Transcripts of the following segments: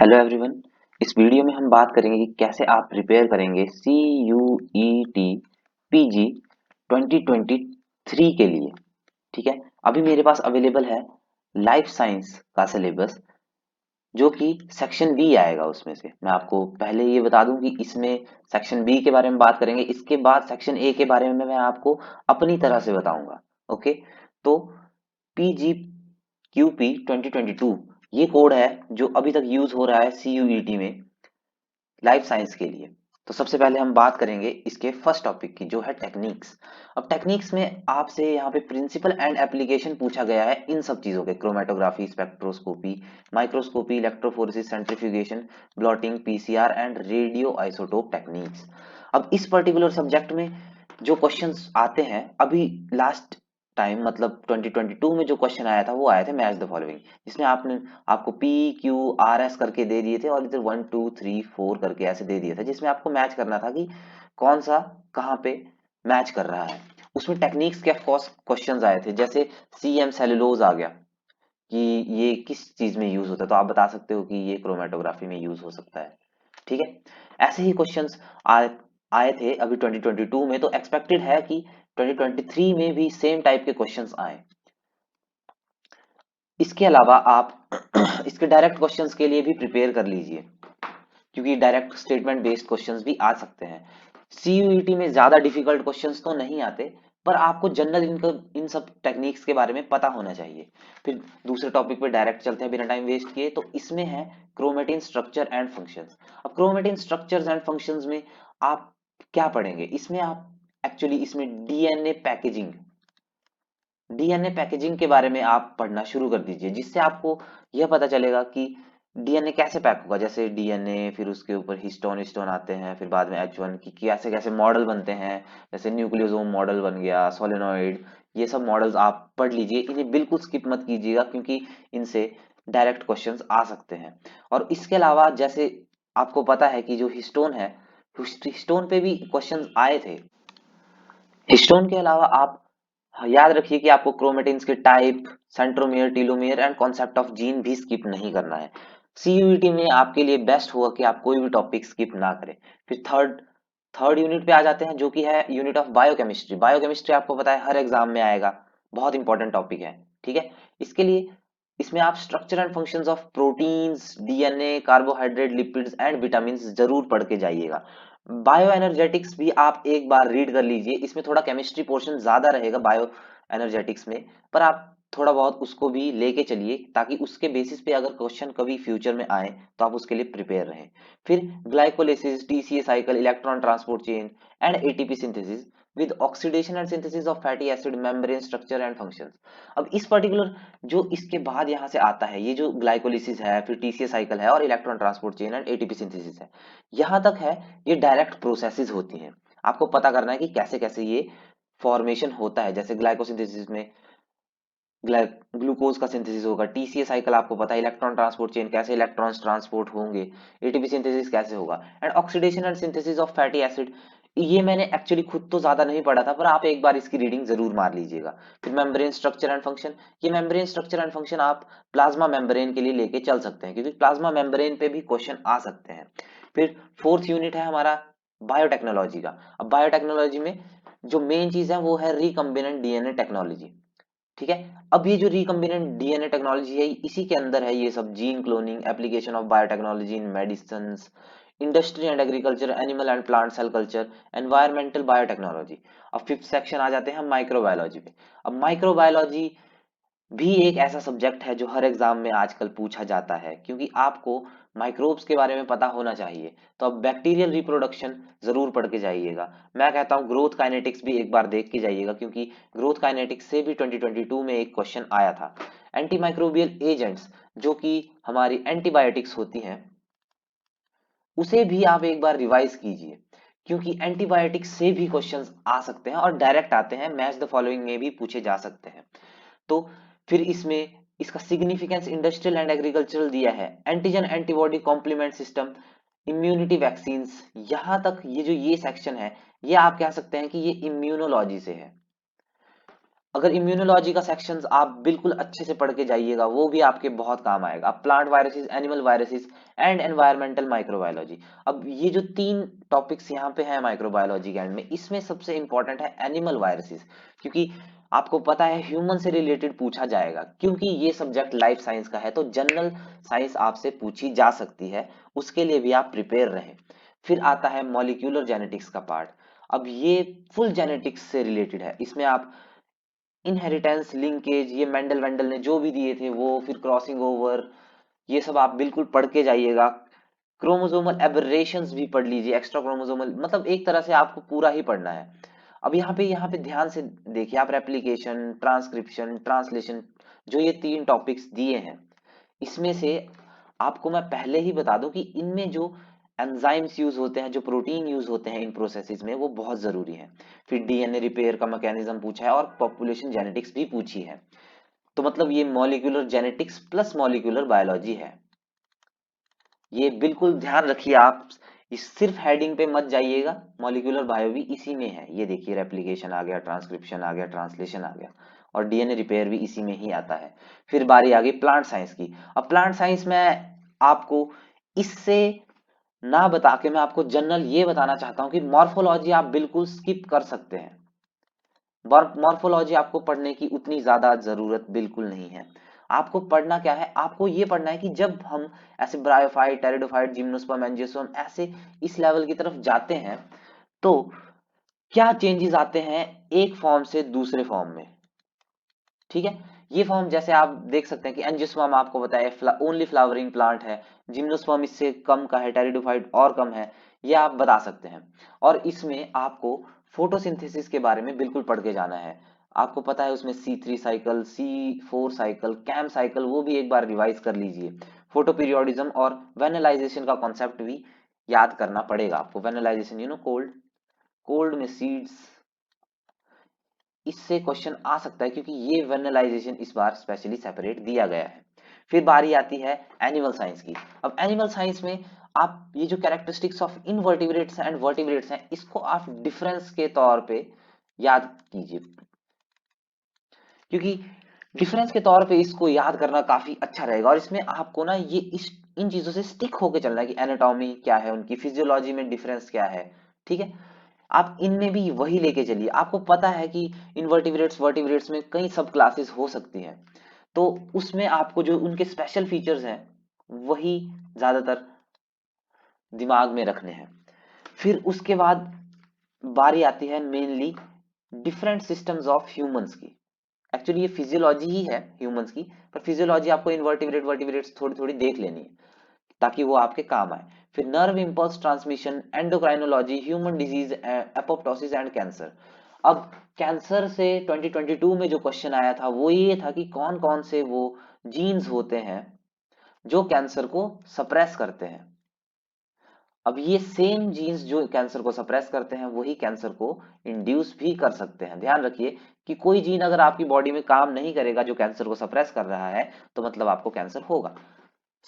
Hello everyone. इस video में हम बात करेंगे कि कैसे आप प्रिपेयर करेंगे C U E T P G 2023 के लिए। ठीक है, अभी मेरे पास अवेलेबल है लाइफ साइंस का सिलेबस, जो कि सेक्शन बी आएगा। उसमें से मैं आपको पहले ये बता दूं कि इसमें सेक्शन बी के बारे में बात करेंगे, इसके बाद सेक्शन ए के बारे में मैं आपको अपनी तरह से बताऊंगा। ओके, तो पी जी क्यू पी 2022 ये कोड है जो अभी तक यूज हो रहा है सी यू ई टी में लाइफ साइंस के लिए। तो सबसे पहले हम बात करेंगे इसके फर्स्ट टॉपिक की, जो है टेक्निक्स। अब टेक्निक्स में आपसे यहाँ पे प्रिंसिपल एंड एप्लीकेशन पूछा गया है इन सब चीजों के, chromatography, spectroscopy, microscopy, electrophoresis, centrifugation, blotting, PCR and radio isotope techniques. अब इस पर्टिकुलर सब्जेक्ट में जो क्वेश्चंस आते हैं, अभी लास्ट टाइम मतलब 2022 में जो क्वेश्चन आया था वो आया थे मैच द फॉलोइंग, जिसमें आपने आपको पी क्यू आर एस करके दे दिए थे और इधर 1 2 3 4 करके ऐसे दे दिया था, जिसमें आपको मैच करना था कि कौन सा कहाँ पे मैच कर रहा है। उसमें टेक्निक्स के क्वेश्चंस आए थे, जैसे सी एम सेलुलोज आ गया कि ये किस चीज में यूज होता है, तो आप बता सकते हो कि ये क्रोमेटोग्राफी में यूज हो सकता है। ठीक है, ऐसे ही क्वेश्चंस आए आए थे अभी 2022 में, तो एक्सपेक्टेड है कि 2023 में भी सेम टाइप के क्वेश्चंस आए। इसके अलावा आप इसके डायरेक्ट क्वेश्चंस के लिए भी प्रिपेयर कर लीजिए, क्योंकि डायरेक्ट स्टेटमेंट बेस्ड क्वेश्चंस भी आ सकते हैं। सीयूईटी में ज्यादा डिफिकल्ट क्वेश्चंस तो नहीं आते, पर आपको जनरल इन सब टेक्निक्स के बारे में पता होना चाहिए। फिर दूसरे टॉपिक पे डायरेक्ट चलते हैं बिना टाइम वेस्ट किए, तो इसमें है क्रोमेटिन स्ट्रक्चर एंड फंक्शंस। अब क्रोमेटिन स्ट्रक्चर्स एंड फंक्शंस में आप क्या पढ़ेंगे, इसमें आप एक्चुअली इसमें डीएनए पैकेजिंग के बारे में आप पढ़ना शुरू कर दीजिए, जिससे आपको यह पता चलेगा कि डीएनए कैसे पैक होगा। जैसे डीएनए, फिर उसके ऊपर हिस्टोन हिस्टोन आते हैं, फिर बाद में H1 की कैसे कैसे मॉडल बनते हैं, जैसे न्यूक्लियोसोम मॉडल बन गया, सोलेनॉइड, ये सब मॉडल्स आप पढ़ लीजिए। इन्हें बिल्कुल स्किप मत कीजिएगा, क्योंकि इनसे डायरेक्ट क्वेश्चंस आ सकते हैं। और इसके अलावा जैसे आपको पता है कि जो हिस्टोन है, हिस्टोन पे भी क्वेश्चंस आए थे। हिस्टोन के अलावा आप याद रखिए कि आपको क्रोमेटिन्स के type, centromere, telomere and concept of gene भी स्किप नहीं करना है। सीयूईटी में आपके लिए बेस्ट होगा कि आप कोई भी टॉपिक स्किप ना करें। फिर थर्ड थर्ड यूनिट पे आ जाते हैं, जो कि है यूनिट ऑफ बायोकेमिस्ट्री। बायोकेमिस्ट्री आपको पता है हर एग्जाम में आएगा, बहुत इंपॉर्टेंट टॉपिक है। ठीक है, इसके लिए इसमें आप structure and functions of proteins, DNA, carbohydrate, lipids and vitamin जरूर पढ़ के जाइएगा। बायो एनर्जेटिक्स भी आप एक बार रीड कर लीजिए, इसमें थोड़ा केमिस्ट्री पोर्शन ज्यादा रहेगा बायो एनर्जेटिक्स में, पर आप थोड़ा बहुत उसको भी लेके चलिए, ताकि उसके बेसिस पे अगर क्वेश्चन कभी फ्यूचर में आए तो आप उसके लिए प्रिपेयर रहें। फिर glycolysis, TCA cycle, electron transport chain and ATP synthesis with oxidation and synthesis of fatty acid, membrane structure and functions. अब इस पर्टिकुलर जो इसके बाद यहाँ से आता है, ये जो ग्लाइकोलिसिस है, फिर टीसीए साइकिल है और electron transport chain and ATP synthesis है, यहाँ तक है ये डायरेक्ट प्रोसेसेस होती हैं। आपको पता करना है कि कैसे कैसे ये फॉर्मेशन होता है। जैसे ग्लाइकोसिंथेसिस में ग्लूकोज का सिंथेसिस होगा, टीसीए साइकिल आपको पता है, इलेक्ट्रॉन ट्रांसपोर्ट चेन कैसे इलेक्ट्रॉन्स ट्रांसपोर्ट होंगे, एटीपी सिंथेसिस कैसे होगा, and oxidation and synthesis of fatty acid. ये मैंने एक्चुअली खुद तो ज्यादा नहीं पढ़ा था, पर आप एक बार इसकी रीडिंग जरूर मार लीजिएगा। फिर मेम्ब्रेन स्ट्रक्चर एंड फंक्शन, ये मेम्ब्रेन स्ट्रक्चर एंड फंक्शन आप प्लाज्मा मेम्ब्रेन के लिए लेके चल सकते हैं, क्योंकि प्लाज्मा मेम्ब्रेन पे भी क्वेश्चन आ सकते हैं। फिर फोर्थ यूनिट है हमारा बायोटेक्नोलॉजी का। अब बायोटेक्नोलॉजी में जो मेन चीज है वो है रिकम्बिनेंट डीएनए टेक्नोलॉजी। ठीक है, अब ये जो रिकम्बिनेंट डीएनए टेक्नोलॉजी है, इसी के अंदर है ये सब gene cloning, application of biotechnology in medicine, industry and agriculture, animal and plant cell culture, environmental biotechnology. अब फिफ्थ सेक्शन आ जाते हैं माइक्रोबायोलॉजी पे। अब माइक्रोबायोलॉजी भी एक ऐसा सब्जेक्ट है जो हर एग्जाम में आजकल पूछा जाता है, क्योंकि आपको माइक्रोब्स के बारे में पता होना चाहिए। तो अब बैक्टीरियल रिप्रोडक्शन जरूर पढ़ के जाइएगा। मैं कहता हूँ ग्रोथ काइनेटिक्स भी एक बार देख के जाइएगा, क्योंकि ग्रोथ काइनेटिक्स से भी 2022 में एक क्वेश्चन आया था। एंटी माइक्रोबियल एजेंट्स, जो कि हमारी एंटीबायोटिक्स होती हैं, उसे भी आप एक बार रिवाइज कीजिए, क्योंकि एंटीबायोटिक्स से भी क्वेश्चंस आ सकते हैं और डायरेक्ट आते हैं, मैच द फॉलोइंग में भी पूछे जा सकते हैं। तो फिर इसमें इसका सिग्निफिकेंस इंडस्ट्रियल एंड एग्रीकल्चरल दिया है, antigen antibody complement system, immunity vaccines. यहां तक ये जो ये सेक्शन है, ये आप कह सकते हैं कि ये इम्यूनोलॉजी से है। अगर इम्यूनोलॉजी का सेक्शंस आप बिल्कुल अच्छे से पढ़ के जाइएगा, वो भी आपके बहुत काम आएगा। अब plant viruses, animal viruses and environmental microbiology. अब ये जो 3 टॉपिक्स यहाँ पे हैं माइक्रोबायोलॉजी के एंड में, इसमें सबसे इंपॉर्टेंट है एनिमल वायरसेस, क्योंकि आपको पता है ह्यूमन से रिलेटेड पूछा जाएगा, क्योंकि ये सब्जेक्ट लाइफ साइंस का है, तो जनरल साइंस आपसे पूछी जा सकती है, उसके लिए भी आप प्रिपेयर रहें। फिर आता है मॉलिक्यूलर जेनेटिक्स का पार्ट। अब ये फुल जेनेटिक्स से रिलेटेड है, इसमें आप इनहेरिटेंस, लिंकेज, ये मेंडल वेंडल ने जो भी दिए थे वो, फिर क्रॉसिंग ओवर, ये सब आप बिल्कुल पढ़ के जाइएगा। क्रोमोसोमल एबरेशंस भी पढ़ लीजिए, एक्स्ट्रा क्रोमोसोमल, मतलब एक तरह से आपको पूरा ही पढ़ना है। अब यहाँ पे ध्यान से देखिए आप, रेप्लिकेशन, ट्रांसक्रिप्शन, ट्रांसलेशन, जो ये 3 टॉपिक्स दिए हैं, इसमें से आपको मैं पहले ही बता दूं कि इनमें जो एंजाइम्स यूज होते हैं, जो प्रोटीन यूज होते हैं इन प्रोसेसेस में, वो बहुत जरूरी है। फिर डीएनए रिपेयर का मैकेनिज्म पूछा है और पॉपुलेशन जेनेटिक्स भी पूछी है। तो मतलब ये molecular genetics plus molecular biology है। ये बिल्कुल ध्यान रखिए आप, इस सिर्फ हेडिंग पे मत जाइएगा, मॉलिक्यूलर बायो भी इसी में है। ये देखिए रेप्लिकेशन आ गया, ट्रांसक्रिप्शन आ गया, ट्रांसलेशन आ गया, और डीएनए रिपेयर भी इसी में ही आता है। फिर बारी आ गई प्लांट साइंस की। अब प्लांट साइंस में आपको इससे ना बता के मैं आपको जनरल ये बताना चाहता हूं कि मॉर्फोलॉजी आप बिल्कुल स्किप कर सकते हैं। मॉर्फोलॉजी आपको पढ़ने की उतनी ज्यादा जरूरत बिल्कुल नहीं है। आपको पढ़ना क्या है, आपको ये पढ़ना है कि जब हम ऐसे ब्रायोफाइट, टेरिडोफाइट, जिम्नोस्पर्म, एंजियोस्पर्म, ऐसे इस लेवल की तरफ जाते हैं, तो क्या चेंजेस आते हैं एक फॉर्म से दूसरे फॉर्म में। ठीक है, ये फॉर्म जैसे आप देख सकते हैं कि एंजियोस्पर्म आपको बताया ओनली फ्लावरिंग प्लांट है, जिम्नोस्पर्म इससे कम का है, टेरिडोफाइट और कम है, ये आप बता सकते हैं। और इसमें आपको फोटोसिंथेसिस के बारे में बिल्कुल पढ़ के जाना है। आपको पता है उसमें C3 cycle, C4 cycle, cam cycle, वो भी एक बार रिवाइज कर लीजिए। फोटो पीरियोडिज्म और वेनेलाइजेशन का कॉन्सेप्ट भी याद करना पड़ेगा आपको। वेनेलाइजेशन, कोल्ड कोल्ड में सीड्स, इससे क्वेश्चन आ सकता है, क्योंकि ये वेर्नलाइजेशन इस बार स्पेशली सेपरेट दिया गया है। फिर बारी आती है एनिमल साइंस की। अब एनिमल साइंस में आप ये जो characteristics of invertebrates and vertebrates हैं, इसको आप डिफरेंस के तौर पे याद कीजिए, क्योंकि डिफरेंस के तौर पे इसको याद करना काफी अच्छा रहेगा। और इसमें आपको ना ये इन चीजों से स्टिक होके चलना है कि एनाटॉमी क्या है उनकी, फिजियोलॉजी में डिफरेंस क्या है। ठीक है, आप इनमें भी वही लेके चलिए। आपको पता है कि इनवर्टिब्रेट्स, वर्टिब्रेट्स में कई सब क्लासेस हो सकती हैं, तो उसमें आपको जो उनके स्पेशल फीचर्स हैं वही ज्यादातर दिमाग में रखने हैं। फिर उसके बाद बारी आती है mainly different systems of humans की। एक्चुअली ये फिजियोलॉजी ही है ह्यूमंस की, पर फिजियोलॉजी आपको इनवर्टिब्रेट, वर्टिब्रेट्स थोड़ी थोड़ी देख लेनी है ताकि वो आपके काम आए। फिर nerve impulse transmission, endocrinology, human disease, apoptosis and cancer. अब कैंसर से 2022 में जो क्वेश्चन आया था वो ये था कि कौन कौन से वो जीन्स होते हैं जो कैंसर को सप्रेस करते हैं। अब ये सेम जीन्स जो कैंसर को सप्रेस करते हैं वही कैंसर को इंड्यूस भी कर सकते हैं। ध्यान रखिए कि कोई जीन अगर आपकी बॉडी में काम नहीं करेगा जो कैंसर को सप्रेस कर रहा है, तो मतलब आपको कैंसर होगा।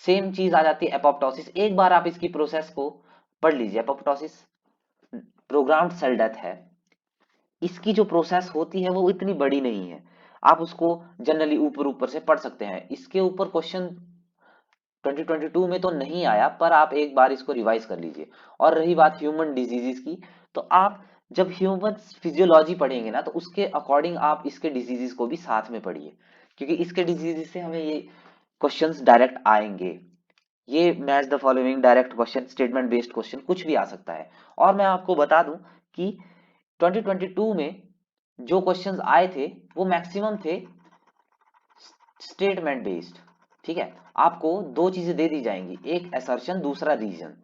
सेम चीज आ जाती है एपोप्टोसिस। एक बार आप इसकी प्रोसेस को पढ़ लीजिए। एपोप्टोसिस प्रोग्राम्ड सेल डेथ है। इसकी जो प्रोसेस होती है वो इतनी बड़ी नहीं है, आप उसको जनरली ऊपर ऊपर से पढ़ सकते हैं। इसके ऊपर क्वेश्चन 2022 में तो नहीं आया, पर आप एक बार इसको रिवाइज कर लीजिए। और रही बात ह्यूमन डिजीजेस की, तो आप जब ह्यूमन फिजियोलॉजी पढ़ेंगे ना, तो उसके अकॉर्डिंग आप इसके डिजीजेस को भी साथ में पढ़िए, क्योंकि इसके डिजीजेस से हमें ये क्वेश्चंस डायरेक्ट आएंगे। ये match the following direct question, statement based question कुछ भी आ सकता है। और मैं आपको बता दूं कि 2022 में जो क्वेश्चंस आए थे वो मैक्सिमम थे स्टेटमेंट बेस्ड। ठीक है, आपको दो चीजें दे दी जाएंगी, एक असर्शन, दूसरा रीजन।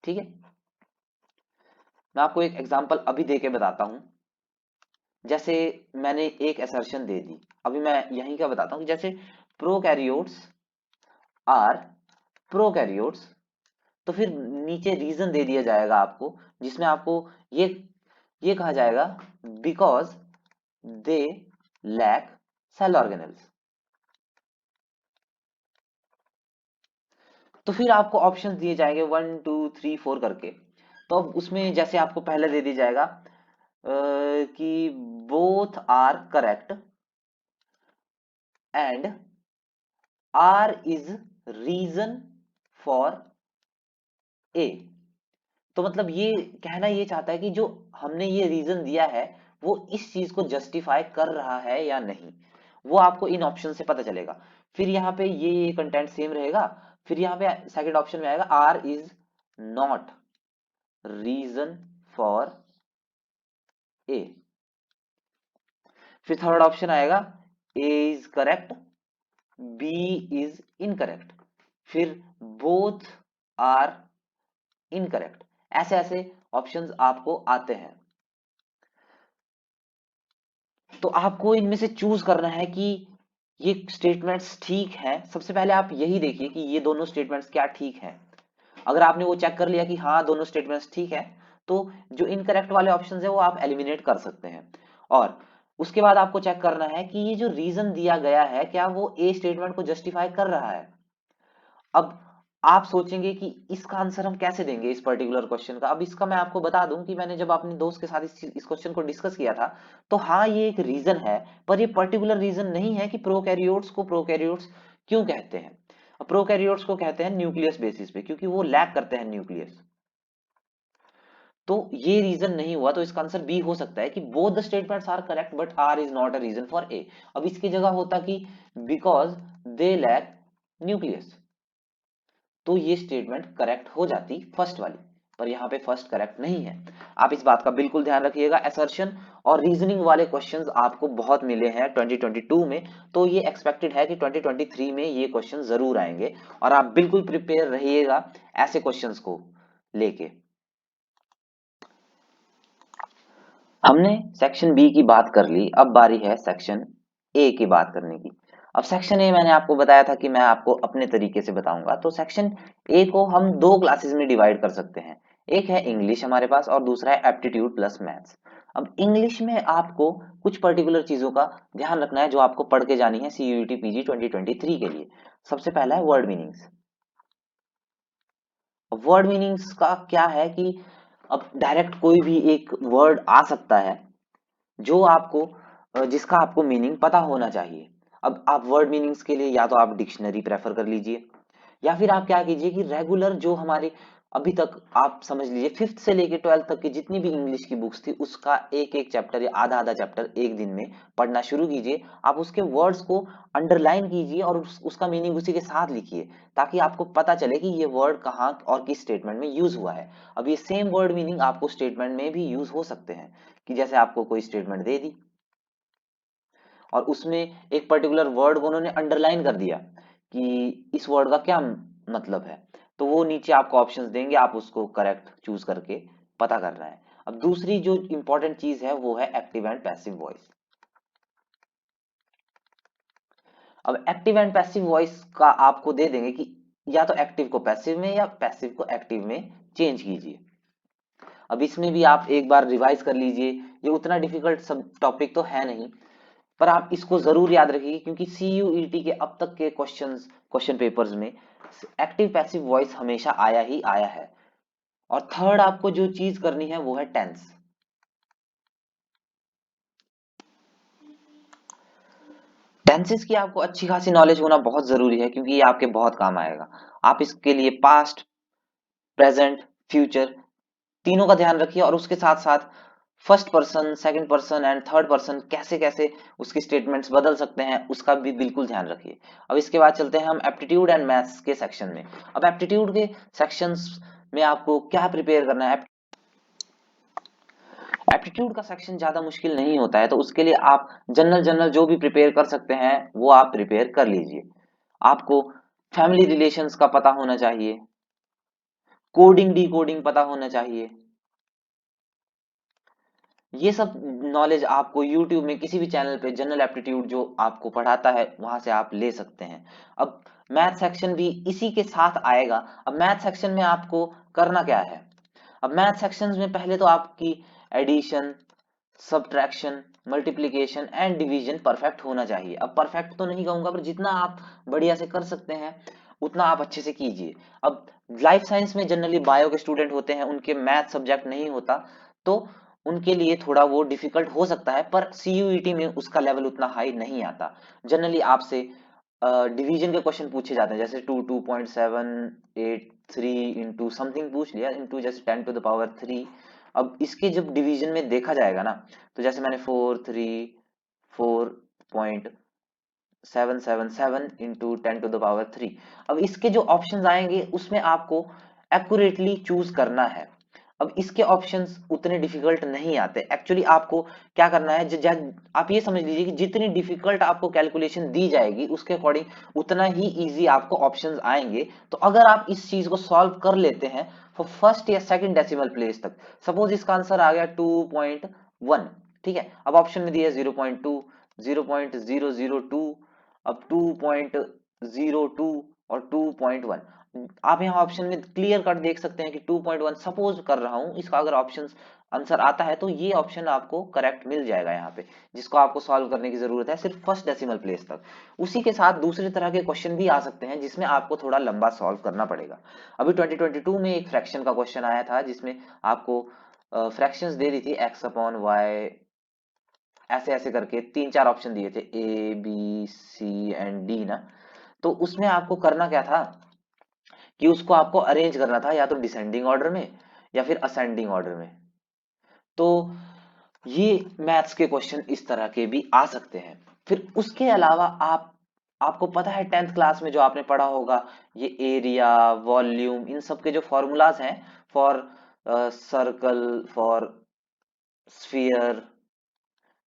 ठीक है, मैं आपको एक एग्जांपल अभी दे के बताता हूं। जैसे मैंने एक असर्शन दे दी, अभी मैं यहीं का बताता हूं कि जैसे प्रोकैरियोट्स आर प्रोकैरियोट्स, तो फिर नीचे रीजन दे दिया जाएगा आपको, जिसमें आपको ये ये कहा जाएगा because they lack cell organelles. तो फिर आपको ऑप्शंस दिए जाएंगे 1 2 3 4 करके। तो अब उसमें जैसे आपको पहले दे दिया जाएगा कि both are correct and R is reason for A. तो मतलब ये कहना ये चाहता है कि जो हमने ये रीजन दिया है वो इस चीज को जस्टिफाई कर रहा है या नहीं, वो आपको इन ऑप्शन से पता चलेगा। फिर यहाँ पे ये कंटेंट सेम रहेगा। फिर यहाँ पे सेकंड ऑप्शन में आएगा R is not reason for A. फिर थर्ड ऑप्शन आएगा A is correct, B is incorrect, फिर बोथ आर इनकरेक्ट। ऐसे ऐसे ऑप्शंस आपको आते हैं। तो आपको इनमें से चूज करना है कि ये स्टेटमेंट्स ठीक हैं। सबसे पहले आप यही देखिए कि ये दोनों स्टेटमेंट्स क्या ठीक हैं। अगर आपने वो चेक कर लिया कि हाँ दोनों स्टेटमेंट्स ठीक है, तो जो इनकरेक्ट वाले ऑप्शन है वो आप एलिमिनेट कर सकते हैं। और उसके बाद आपको चेक करना है कि ये जो रीजन दिया गया है क्या वो ए स्टेटमेंट को जस्टिफाई कर रहा है। अब आप सोचेंगे कि इसका आंसर हम कैसे देंगे इस पर्टिकुलर क्वेश्चन का। अब इसका मैं आपको बता दूं कि मैंने जब अपने दोस्त के साथ इस क्वेश्चन को डिस्कस किया था, तो हाँ ये एक रीजन है, पर ये पर्टिकुलर रीजन नहीं है कि प्रोकैरियोट्स को प्रोकैरियोट्स क्यों कहते हैं। प्रोकैरियोट्स को कहते हैं न्यूक्लियस बेसिस पे, क्योंकि वो लैक करते हैं न्यूक्लियस। तो ये रीजन नहीं हुआ, तो इसका आंसर बी हो सकता है कि both the statements are correct but R is not a reason for A. अब इसकी जगह होता कि बिकॉज दे लैक न्यूक्लियस, तो ये स्टेटमेंट करेक्ट हो जाती फर्स्ट वाली। पर यहाँ पे फर्स्ट करेक्ट नहीं है। आप इस बात का बिल्कुल ध्यान रखिएगा। असर्शन और रीजनिंग वाले क्वेश्चंस आपको बहुत मिले हैं 2022 में, तो ये एक्सपेक्टेड है कि 2023 में ये क्वेश्चन जरूर आएंगे, और आप बिल्कुल प्रिपेयर रहिएगा ऐसे क्वेश्चंस को लेके। हमने सेक्शन बी की बात कर ली, अब बारी है सेक्शन ए की बात करने की। अब सेक्शन ए मैंने आपको बताया था कि मैं आपको अपने तरीके से बताऊंगा। तो सेक्शन ए को हम दो क्लासेस में डिवाइड कर सकते हैं। एक है इंग्लिश हमारे पास, और दूसरा है एप्टीट्यूड प्लस मैथ्स। अब इंग्लिश में आपको कुछ पर्टिकुलर चीजों का ध्यान रखना है जो आपको पढ़ के जानी है सीयूईटी पीजी 2023 के लिए। सबसे पहला है वर्ड मीनिंग्स। वर्ड मीनिंग्स का क्या है कि अब डायरेक्ट कोई भी एक वर्ड आ सकता है जो आपको जिसका आपको मीनिंग पता होना चाहिए। अब आप वर्ड मीनिंग्स के लिए या तो आप डिक्शनरी प्रेफर कर लीजिए, या फिर आप क्या कीजिए कि रेगुलर जो हमारे अभी तक आप समझ लीजिए फिफ्थ से लेके 12th तक की जितनी भी इंग्लिश की बुक्स थी उसका एक एक चैप्टर या आधा आधा चैप्टर एक दिन में पढ़ना शुरू कीजिए। आप उसके वर्ड्स को अंडरलाइन कीजिए और उसका मीनिंग उसी के साथ लिखिए, ताकि आपको पता चले कि ये वर्ड कहाँ और किस स्टेटमेंट में यूज हुआ है। अब ये सेम वर्ड मीनिंग आपको स्टेटमेंट में भी यूज हो सकते हैं, कि जैसे आपको कोई स्टेटमेंट दे दी और उसमें एक पर्टिकुलर वर्ड को उन्होंने अंडरलाइन कर दिया कि इस वर्ड का क्या मतलब है, तो वो नीचे आपको ऑप्शंस देंगे, आप उसको करेक्ट चूज करके पता करना है। अब दूसरी जो इंपॉर्टेंट चीज है वो है एक्टिव एंड पैसिव वॉइस। अब एक्टिव एंड पैसिव वॉइस का आपको दे देंगे कि या तो एक्टिव को पैसिव में या पैसिव को एक्टिव में चेंज कीजिए। अब इसमें भी आप एक बार रिवाइज कर लीजिए, ये उतना डिफिकल्ट सब टॉपिक तो है नहीं, पर आप इसको जरूर याद रखिए क्योंकि सीयूईटी के अब तक के क्वेश्चन पेपर्स में एक्टिव पैसिव वॉइस हमेशा आया ही आया है। और थर्ड आपको जो चीज करनी है वो है टेंस। टेंसेस की आपको अच्छी खासी नॉलेज होना बहुत जरूरी है, क्योंकि ये आपके बहुत काम आएगा। आप इसके लिए पास्ट, प्रेजेंट, फ्यूचर तीनों का ध्यान रखिए, और उसके साथ साथ first person, second person and third person कैसे कैसे उसके स्टेटमेंट्स बदल सकते हैं उसका भी बिल्कुल ध्यान रखिए। अब इसके बाद चलते हैं हम एप्टीट्यूड एंड मैथ्स के सेक्शन में। अब एप्टीट्यूड के सेक्शंस में आपको क्या प्रिपेयर करना है। एप्टीट्यूड का सेक्शन ज्यादा मुश्किल नहीं होता है, तो उसके लिए आप जनरल जनरल जो भी प्रिपेयर कर सकते हैं वो आप प्रिपेयर कर लीजिए। आपको फैमिली रिलेशंस का पता होना चाहिए, कोडिंग डिकोडिंग पता होना चाहिए। ये सब नॉलेज आपको YouTube में किसी भी चैनल पे जनरल एप्टीट्यूड जो आपको पढ़ाता है वहां से आप ले सकते हैं। अब मैथ सेक्शन भी इसी के साथ आएगा। अब मैथ सेक्शन में आपको करना क्या है। अब मैथ सेक्शन में पहले तो आपकी addition, subtraction, multiplication and division perfect होना चाहिए। अब परफेक्ट तो नहीं कहूंगा, पर जितना आप बढ़िया से कर सकते हैं उतना आप अच्छे से कीजिए। अब लाइफ साइंस में जनरली बायो के स्टूडेंट होते हैं, उनके मैथ सब्जेक्ट नहीं होता, तो उनके लिए थोड़ा वो डिफिकल्ट हो सकता है, पर सीयूईटी में उसका लेवल उतना हाई नहीं आता। जनरली आपसे डिवीजन के क्वेश्चन पूछे जाते हैं, जैसे 2.783 इंटू समथिंग पूछ लिया, इंटू जैसे 10⁻3। अब इसके जब डिवीजन में देखा जाएगा ना, तो जैसे मैंने 434.777 इंटू 10⁻3, अब इसके जो ऑप्शंस आएंगे उसमें आपको एक्यूरेटली चूज करना है। अब इसके ऑप्शंस उतने डिफिकल्ट नहीं आते। एक्चुअली आपको क्या करना है, आप ये समझ लीजिए कि जितनी डिफिकल्ट आपको कैलकुलेशन दी जाएगी उसके अकॉर्डिंग उतना ही इजी आपको ऑप्शंस आएंगे। तो अगर आप इस चीज को सॉल्व कर लेते हैं फॉर फर्स्ट या सेकंड डेसिमल प्लेस तक, सपोज इसका आंसर आ गया 2.1, ठीक है, अब ऑप्शन में दिया 0.2, 0.002, अब 2.02 और 2.1। आप यहाँ ऑप्शन में क्लियर कट देख सकते हैं कि 2.1 सपोज कर रहा हूं, इसका अगर ऑप्शन आंसर आता है तो ये ऑप्शन आपको करेक्ट मिल जाएगा यहाँ पे, जिसको आपको सॉल्व करने की जरूरत है सिर्फ फर्स्ट डेसिमल प्लेस तक। उसी के साथ दूसरे तरह के क्वेश्चन भी आ सकते हैं जिसमें आपको थोड़ा लंबा सॉल्व करना पड़ेगा। अभी 2022 में एक फ्रैक्शन का क्वेश्चन आया था जिसमें आपको फ्रैक्शंस दे दी थी x अपॉन वाई, ऐसे ऐसे करके तीन चार ऑप्शन दिए थे, A B C and D ना। तो उसमें आपको करना क्या था कि उसको आपको अरेंज करना था या तो डिसेंडिंग ऑर्डर में या फिर असेंडिंग ऑर्डर में। तो ये मैथ्स के क्वेश्चन इस तरह के भी आ सकते हैं। फिर उसके अलावा आपको पता है 10th क्लास में जो आपने पढ़ा होगा, ये एरिया, वॉल्यूम, इन सब के जो फॉर्मूलाज हैं for circle, for sphere,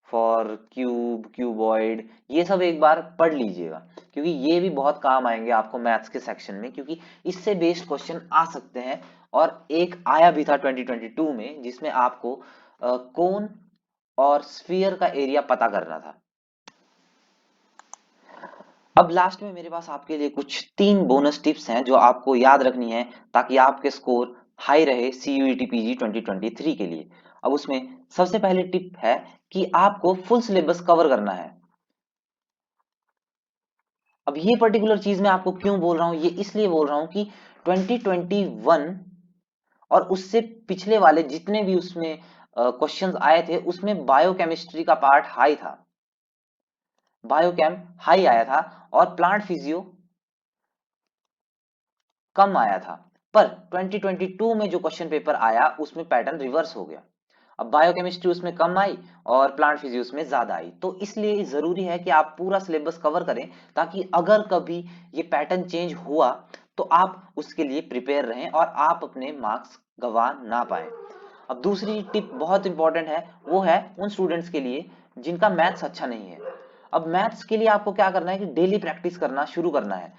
for cube, cuboid, ये सब एक बार पढ़ लीजिएगा, क्योंकि ये भी बहुत काम आएंगे आपको मैथ्स के सेक्शन में, क्योंकि इससे बेस्ड क्वेश्चन आ सकते हैं। और एक आया भी था 2022 में जिसमें आपको कोन और स्फीयर का एरिया पता करना था। अब लास्ट में मेरे पास आपके लिए कुछ 3 बोनस टिप्स हैं जो आपको याद रखनी है ताकि आपके स्कोर हाई रहे सीयूईटी पीजी 2023 के लिए। अब उसमें सबसे पहले टिप है कि आपको फुल सिलेबस कवर करना है। अब ये पर्टिकुलर चीज मैं आपको क्यों बोल रहा हूं, ये इसलिए बोल रहा हूं कि 2021 और उससे पिछले वाले जितने भी उसमें क्वेश्चंस आए थे उसमें बायोकेमिस्ट्री का पार्ट हाई था, बायोकेम हाई आया था, और प्लांट फिजियो कम आया था। पर 2022 में जो क्वेश्चन पेपर आया उसमें पैटर्न रिवर्स हो गया। अब बायोकेमिस्ट्री उसमें कम आई और प्लांट फिजिक्स में ज्यादा आई, तो इसलिए जरूरी है कि आप पूरा सिलेबस कवर करें ताकि अगर कभी ये पैटर्न चेंज हुआ तो आप उसके लिए प्रिपेयर रहें और आप अपने मार्क्स गंवा ना पाए। अब दूसरी टिप बहुत इंपॉर्टेंट है, वो है उन स्टूडेंट्स के लिए जिनका मैथ्स अच्छा नहीं है। अब मैथ्स के लिए आपको क्या करना है कि डेली प्रैक्टिस करना शुरू करना है।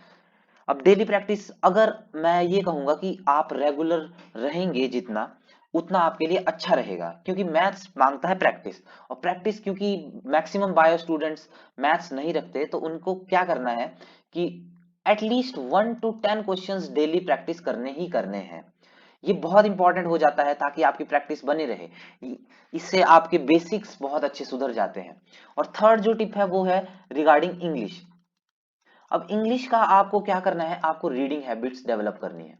अब डेली प्रैक्टिस, अगर मैं ये कहूंगा कि आप रेगुलर रहेंगे जितना, उतना आपके लिए अच्छा रहेगा, क्योंकि मैथ्स मांगता है प्रैक्टिस। और प्रैक्टिस, क्योंकि मैक्सिमम बायो स्टूडेंट्स मैथ्स नहीं रखते, तो उनको क्या करना है कि at least 1 to 10 questions daily practice करने ही करने हैं। ये बहुत इंपॉर्टेंट हो जाता है ताकि आपकी प्रैक्टिस बनी रहे, इससे आपके बेसिक्स बहुत अच्छे सुधर जाते हैं। और थर्ड जो टिप है वो है रिगार्डिंग इंग्लिश। अब इंग्लिश का आपको क्या करना है, आपको रीडिंग हैबिट्स डेवलप करनी है।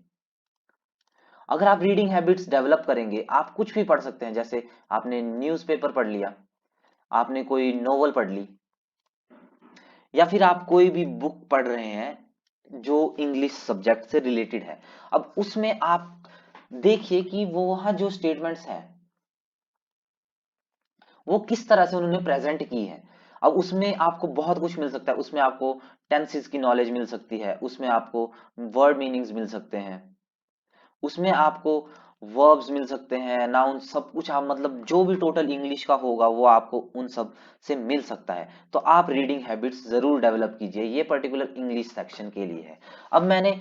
अगर आप रीडिंग हैबिट्स डेवलप करेंगे, आप कुछ भी पढ़ सकते हैं, जैसे आपने न्यूज़पेपर पढ़ लिया, आपने कोई नोवेल पढ़ ली, या फिर आप कोई भी बुक पढ़ रहे हैं जो इंग्लिश सब्जेक्ट से रिलेटेड है। अब उसमें आप देखिए कि वो वहां जो स्टेटमेंट्स हैं वो किस तरह से उन्होंने प्रेजेंट की है। अब उसमें आपको बहुत कुछ मिल सकता है, उसमें आपको टेंसेस की नॉलेज मिल सकती है, उसमें आपको वर्ड मीनिंग्स मिल सकते हैं, उसमें आपको वर्ब्स मिल सकते हैं, नाउन, सब कुछ। आप मतलब जो भी टोटल इंग्लिश का होगा वो आपको उन सब से मिल सकता है। तो आप रीडिंग हैबिट्स जरूर डेवलप कीजिए, ये पर्टिकुलर इंग्लिश सेक्शन के लिए है। अब मैंने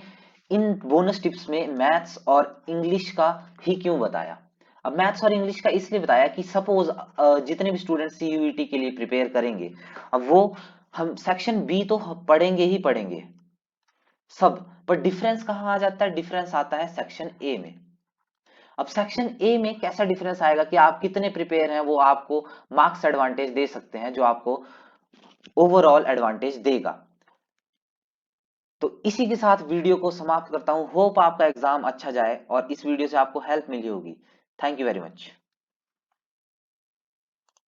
इन बोनस टिप्स में मैथ्स और इंग्लिश का ही क्यों बताया। अब मैथ्स और इंग्लिश का इसलिए बताया कि सपोज जितने भी स्टूडेंट सीयूईटी के लिए प्रिपेयर करेंगे, अब वो हम सेक्शन बी तो पढ़ेंगे ही पढ़ेंगे सब, पर डिफरेंस कहाँ आ जाता है, डिफरेंस आता है सेक्शन ए में। अब सेक्शन ए में कैसा डिफरेंस आएगा कि आप कितने प्रिपेयर हैं, वो आपको मार्क्स एडवांटेज दे सकते हैं, जो आपको ओवरऑल एडवांटेज देगा। तो इसी के साथ वीडियो को समाप्त करता हूं। होप आपका एग्जाम अच्छा जाए और इस वीडियो से आपको हेल्प मिली होगी। Thank you very much.